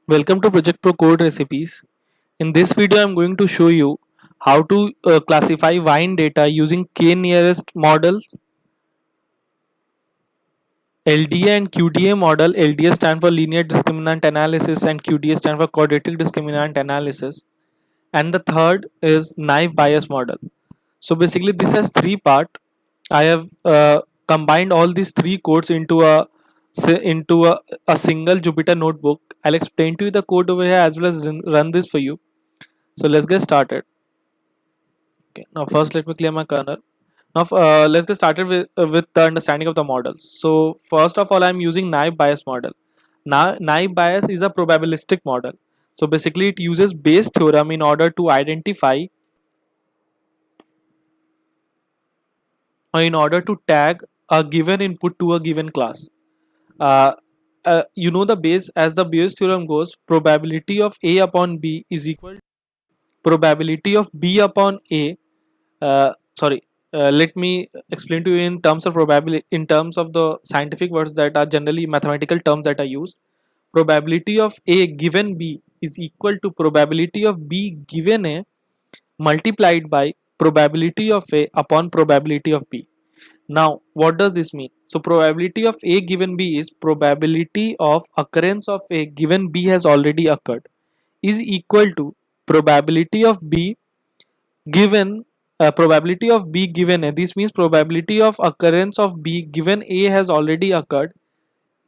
Welcome to Project Pro Code Recipes. In this video, I'm going to show you how to classify wine data using k-nearest model, LDA and QDA model. LDA stand for linear discriminant analysis and QDA stand for quadratic discriminant analysis. And the third is naive Bayes model. So basically, this has three parts. I have combined all these three codes into a single Jupyter notebook. I'll explain to you the code over here as well as run this for you. So let's get started. Okay, now first let me clear my kernel. Now let's get started with the understanding of the models. So first of all, I'm using naive Bayes model. Now naive Bayes is a probabilistic model. So basically it uses Bayes theorem in order to identify or in order to tag a given input to a given class. Uh, you know the Bayes, as the Bayes theorem goes, probability of A upon B is equal to probability of B upon A. Sorry, let me explain to you in terms of probability, in terms of the scientific words that are generally mathematical terms that are used. Probability of A given B is equal to probability of B given A multiplied by probability of A upon probability of B. Now what does this mean? So probability of A given B is probability of occurrence of A given B has already occurred is equal to probability of B given probability of B given A. This means probability of occurrence of B given A has already occurred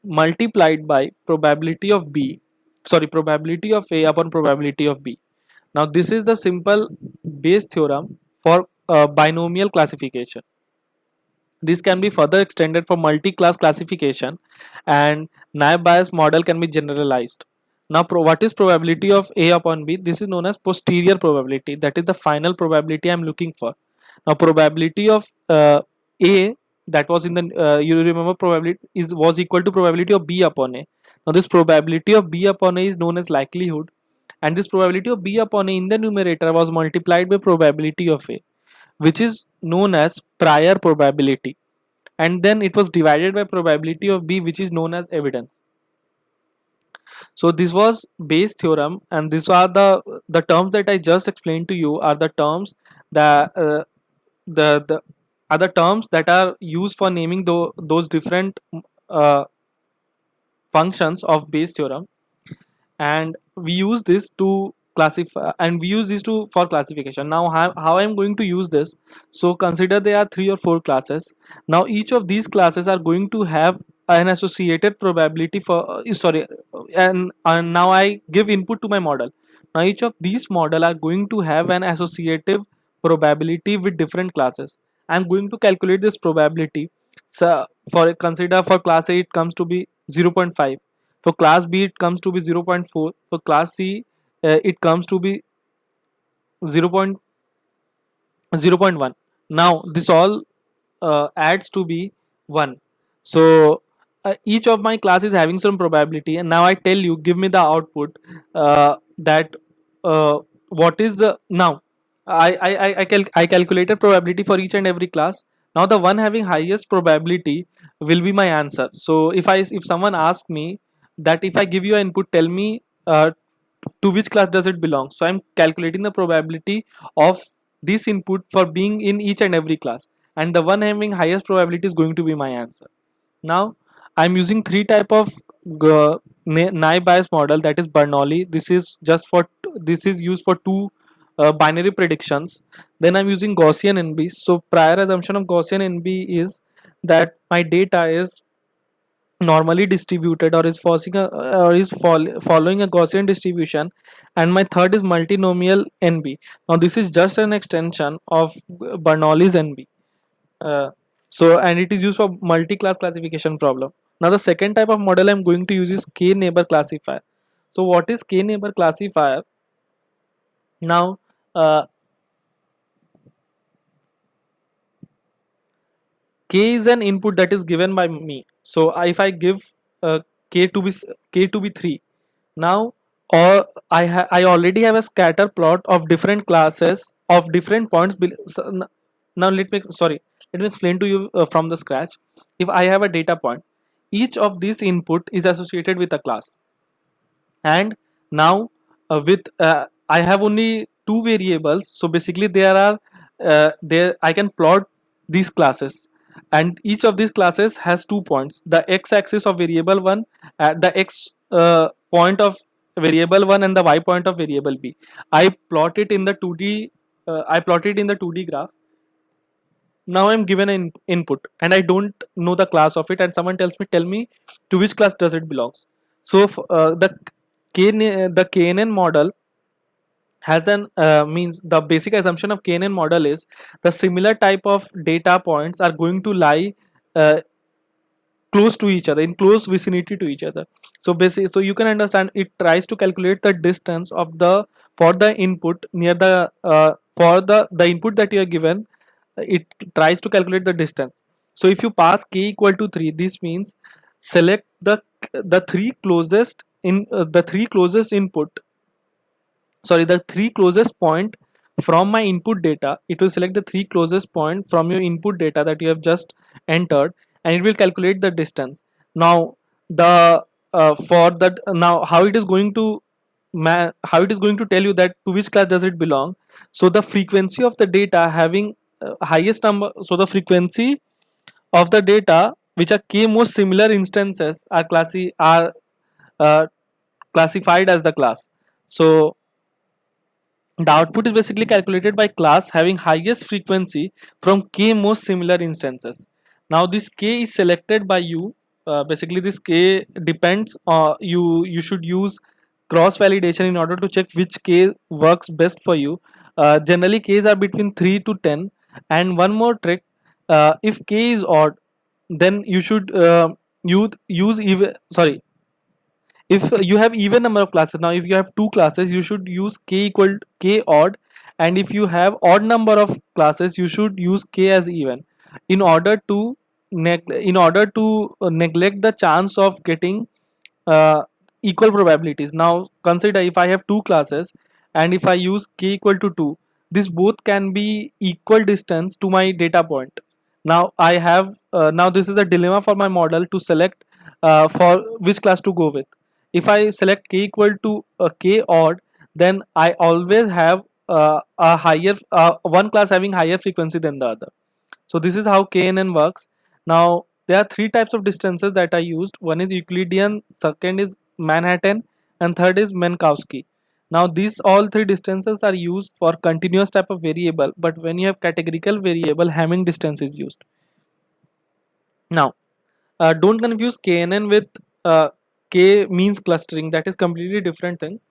multiplied by probability of B, sorry, probability of A upon probability of B. Now this is the simple Bayes theorem for binomial classification. This can be further extended for multi-class classification, and naive Bayes model can be generalized. Now what is probability of A upon B? This is known as posterior probability. That is the final probability I am looking for. Now probability of A, that was in the you remember, probability was equal to probability of B upon A. Now this probability of B upon A is known as likelihood, and this probability of B upon A in the numerator was multiplied by probability of A, which is known as prior probability, and then it was divided by probability of B, which is known as evidence. So this was Bayes theorem, and these are the terms that I just explained to you are the terms that the other terms that are used for naming those different uh, functions of Bayes theorem, and we use this to classify, and we use this to for classification. Now how I'm going to use this? So consider there are 3 or 4 classes. Now each of these classes are going to have an associated probability for sorry and now I give input to my model. Now each of these model are going to have an associative probability with different classes. I'm going to calculate this probability. So for consider for class A it comes to be 0.5, for class B it comes to be 0.4, for class C it comes to be 0.1. Now this all adds to be 1. So each of my class is having some probability, and now I tell you, give me the output, that what is the now I calculated probability for each and every class. Now the one having highest probability will be my answer. So if someone asks me that if I give you an input, tell me to which class does it belong, so I'm calculating the probability of this input for being in each and every class, and the one having highest probability is going to be my answer. Now I'm using three type of naive Bayes model, that is Bernoulli. This is used for two binary predictions. Then I'm using Gaussian NB. So prior assumption of Gaussian NB is that my data is normally distributed or is following a Gaussian distribution, and my third is multinomial NB. Now this is just an extension of Bernoulli's NB. So and it is used for multi-class classification problem. Now the second type of model I'm going to use is k-neighbor classifier. So what is k-neighbor classifier? Now k is an input that is given by me. So if I give k to be 3, now or I already have a scatter plot of different classes of different points. Now let me explain to you from the scratch. If I have a data point, each of these input is associated with a class, and Now with I have only two variables, so basically there are there I can plot these classes, and each of these classes has 2 points: the x-axis of variable 1, the x point of variable 1, and the y point of variable b. I plot it in the 2D, I plot it in the 2D graph. Now I'm given an input and I don't know the class of it, and someone tells me, tell me to which class does it belongs. So the KNN model has an means the basic assumption of KNN model is the similar type of data points are going to lie uh, close to each other, in close vicinity to each other. So basically, so you can understand, it tries to calculate the distance of the for the input near the for the input that you are given. It tries to calculate the distance. So if you pass k equal to 3, this means select the three closest in the three closest input, sorry, the three closest point from my input data. It will select the three closest point from your input data that you have just entered, and it will calculate the distance. Now the for that, now how it is going to how it is going to tell you that to which class does it belong. So the frequency of the data having highest number, so the frequency of the data which are k most similar instances are uh, classified as the class. So the output is basically calculated by class having highest frequency from k most similar instances. Now this k is selected by you. Basically this k depends you should use cross validation in order to check which k works best for you. Generally k's are between 3 to 10. And one more trick, if k is odd, then you should use even, sorry, if you have even number of classes. Now if you have two classes, you should use k equal k odd, and if you have odd number of classes, you should use k as even, in order to neglect the chance of getting uh, equal probabilities. Now consider, if I have two classes and if I use k equal to 2, this both can be equal distance to my data point. Now I have now this is a dilemma for my model to select for which class to go with. If I select k equal to k odd, then I always have a higher one class having higher frequency than the other. So this is how KNN works. Now there are three types of distances that are used. One is Euclidean, second is Manhattan, and third is Minkowski. Now these all three distances are used for continuous type of variable, but when you have categorical variable, Hamming distance is used. Now don't confuse KNN with K means clustering. That is completely different thing.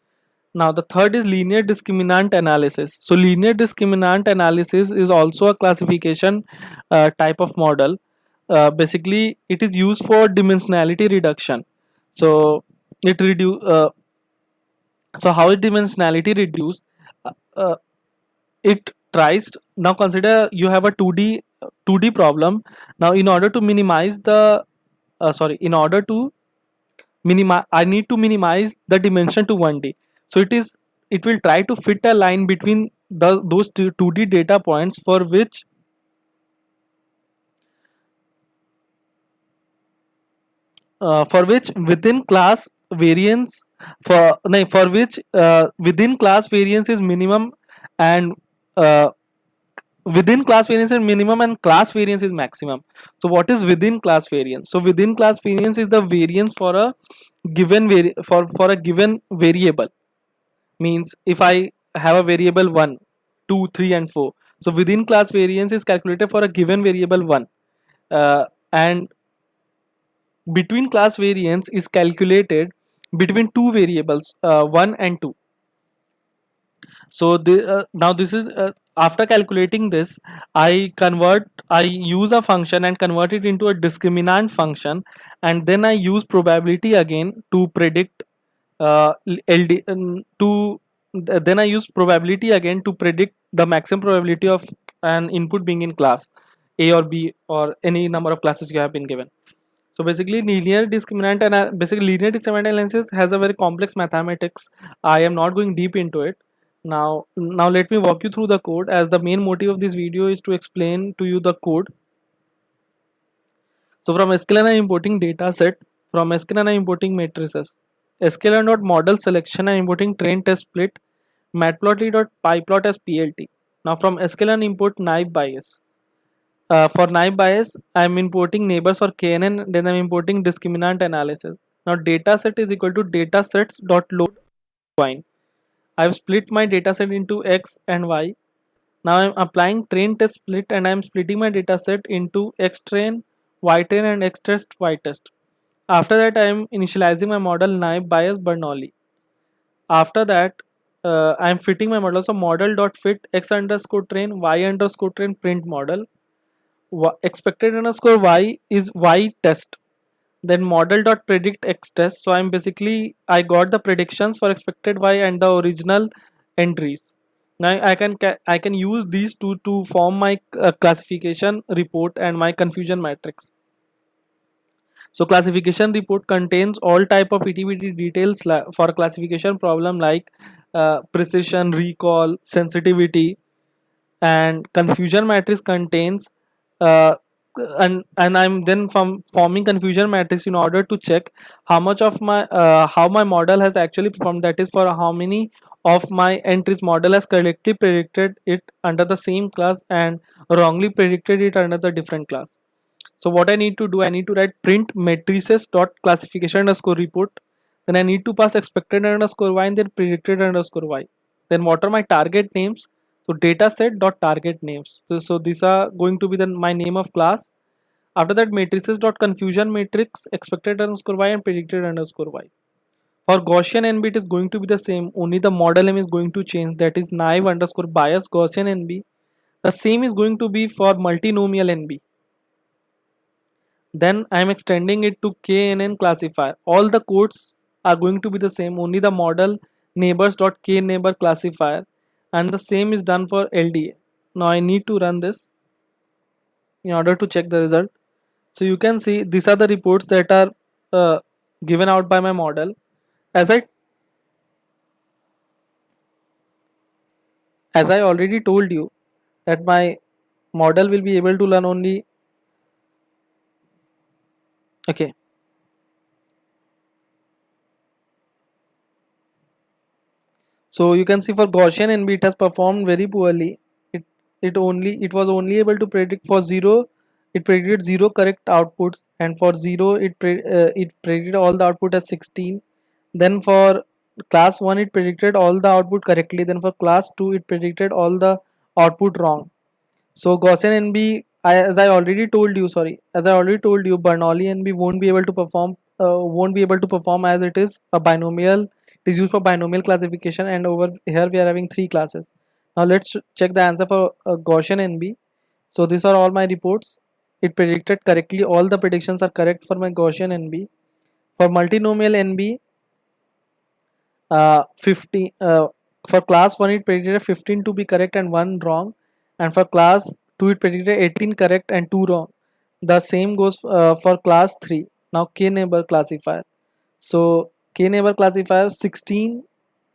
Now the third is linear discriminant analysis. So linear discriminant analysis is also a classification type of model. Basically it is used for dimensionality reduction. So it reduce so how is dimensionality reduced? Uh, uh, it tries now consider you have a 2D problem. Now in order to minimize the in order to minimize, I need to minimize the dimension to 1D. So it will try to fit a line between those 2D data points for which within class variance for no, for which within class variance is minimum, and uh, within class variance is minimum and class variance is maximum. So what is within class variance? So within class variance is the variance for a for a given variable. Means if I have a variable 1, 2, 3, and 4, so within class variance is calculated for a given variable 1, and between class variance is calculated between two variables 1 and 2. So now this is after calculating this, I use a function and convert it into a discriminant function, and then I use probability again to predict LD to then I use probability again to predict the maximum probability of an input being in class A or B or any number of classes you have been given. So basically linear discriminant analysis has a very complex mathematics. I am not going deep into it. Now let me walk you through the code, as the main motive of this video is to explain to you the code. So from sklearn I am importing data set, from sklearn I am importing matrices. sklearn.model selection, I'm importing train test split, matplotlib.pyplot as plt. Now from sklearn import naive Bayes. For naive Bayes, I'm importing neighbors for KNN, then I'm importing discriminant analysis. Now dataset is equal to datasets.load join. I've split my dataset into X and Y. Now I'm applying train test split and I'm splitting my dataset into X train, Y train and X test, Y test. After that, I am initializing my model naive Bayes Bernoulli. After that, I am fitting my model. So model dot fit X underscore train, Y underscore train print model. Expected underscore Y is Y test. Then model dot predict X test. So I'm basically I got the predictions for expected Y and the original entries. Now I can use these two to form my classification report and my confusion matrix. So classification report contains all type of ETBT details for classification problem like precision, recall, sensitivity, and confusion matrix contains uh, and I'm then from forming confusion matrix in order to check how much of my how my model has actually performed, that is for how many of my entries model has correctly predicted it under the same class and wrongly predicted it under the different class. So what I need to do, I need to write print matrices dot classification underscore report. Then I need to pass expected underscore y and then predicted underscore y. Then what are my target names? So dataset dot target names. So these are going to be the my name of class. After that, matrices dot confusion matrix expected underscore y and predicted underscore y. For Gaussian NB, it is going to be the same. Only the model name is going to change. That is naive underscore Bayes Gaussian NB. The same is going to be for multinomial NB. Then I am extending it to KNN classifier. All the codes are going to be the same, only the model neighbors.kneighbor classifier, and the same is done for LDA. Now I need to run this in order to check the result. So you can see these are the reports that are given out by my model. As I already told you that my model will be able to learn only, okay. So you can see for Gaussian NB it has performed very poorly. It was only able to predict for 0. It predicted 0 correct outputs, and for 0 it predicted all the output as 16. Then for class 1 it predicted all the output correctly. Then for class 2 it predicted all the output wrong. So Gaussian NB, as I already told you, Bernoulli NB won't be able to perform as it is a binomial. It is used for binomial classification, and over here we are having 3 classes. Now let's check the answer for Gaussian NB. So these are all my reports. It predicted correctly. All the predictions are correct for my Gaussian NB. For multinomial NB, 50 for class 1 it predicted 15 to be correct and 1 wrong, and for class 2 it predicted 18 correct and 2 wrong. The same goes for class 3. Now k neighbor classifier. So k neighbor classifier 16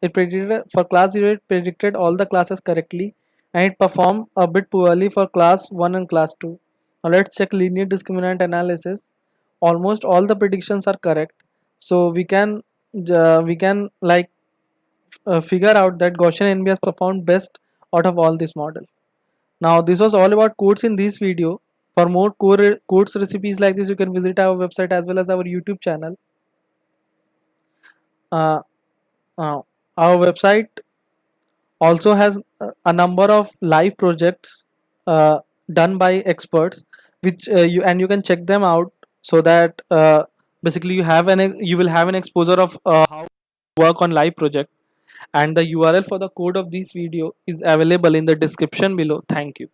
it predicted for class 0, it predicted all the classes correctly, and it performed a bit poorly for class 1 and class 2. Now let's check linear discriminant analysis. Almost all the predictions are correct, so we can like figure out that Gaussian NB has performed best out of all this model. Now this was all about codes in this video. For more codes recipes like this, you can visit our website as well as our YouTube channel. Uh, our website also has a number of live projects done by experts, which you can check them out, so that basically you will have an exposure of how to work on live project, and the URL for the code of this video is available in the description below. Thank you.